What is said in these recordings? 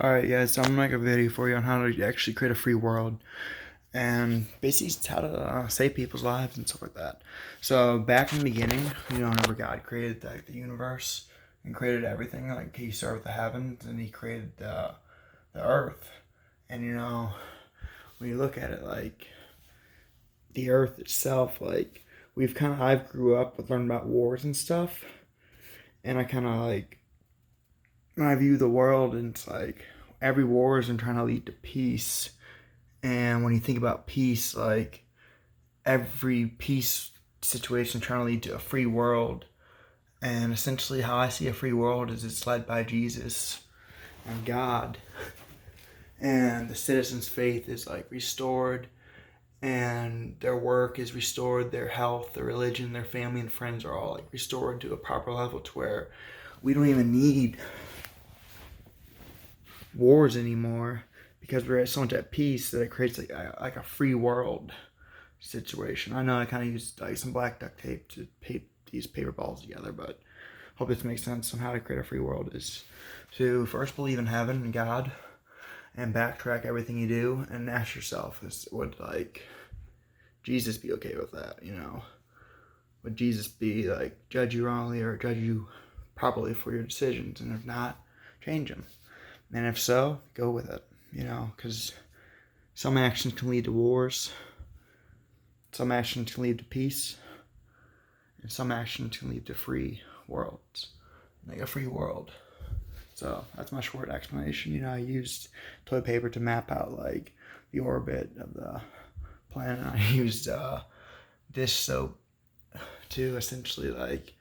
Alright guys, so I'm gonna make a video for you on how to actually create a free world and basically it's how to save people's lives and stuff like that. So back in the beginning, whenever God created the universe and created everything, like he started with the heavens and he created the earth. And when you look at it, like the earth itself, like I've grew up with learning about wars and stuff, and I kind of like when I view the world, and it's like every war is trying to lead to peace. And when you think about peace, like every peace situation trying to lead to a free world. And essentially how I see a free world is it's led by Jesus and God. And the citizens' faith is like restored, and their work is restored, their health, their religion, their family and friends are all like restored to a proper level to where we don't even need wars anymore, because we're so much at peace that it creates like a free world situation. I know I kind of used like some black duct tape to paste these paper balls together, but hope this makes sense on how to create a free world is to first believe in heaven and God and backtrack everything you do and ask yourself, would like Jesus be okay with that? Would Jesus be like judge you wrongly or judge you properly for your decisions? And if not, change them. And if so, go with it, because some actions can lead to wars, some actions can lead to peace, and some actions can lead to free worlds, like a free world. So that's my short explanation. I used toilet paper to map out like the orbit of the planet. I used dish soap to essentially like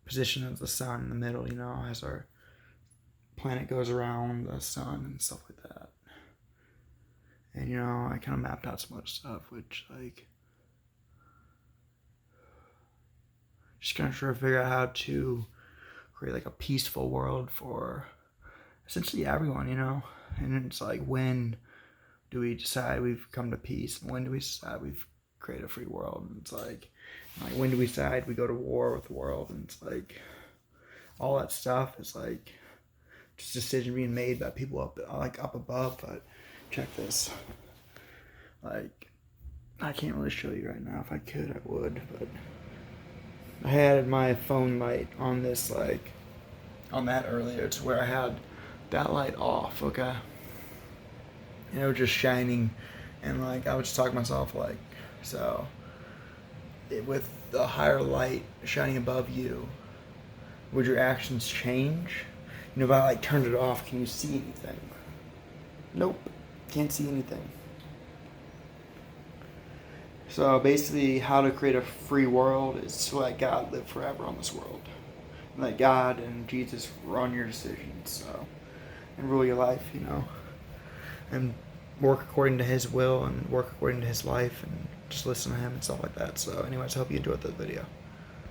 position of the sun in the middle, as our planet goes around the sun and stuff like that. And I kind of mapped out some other stuff, which like just kind of trying to figure out how to create like a peaceful world for essentially everyone, And it's like, when do we decide we've come to peace? And when do we decide we've created a free world? And it's like when do we decide we go to war with the world? And it's like all that stuff is like just a decision being made by people up above. But check this. Like, I can't really show you right now. If I could, I would, but I had my phone light on this, like, on that earlier, to where I had that light off, okay? And it was just shining, and, like, I was just talking to myself, like, so, with the higher light shining above you, would your actions change? If I, like, turned it off, can you see anything? Nope, can't see anything. So basically, how to create a free world is to let God live forever on this world. Let God and Jesus run your decisions, and rule your life, and work according to his will and work according to his life and just listen to him and stuff like that. So anyways, I hope you enjoyed this video.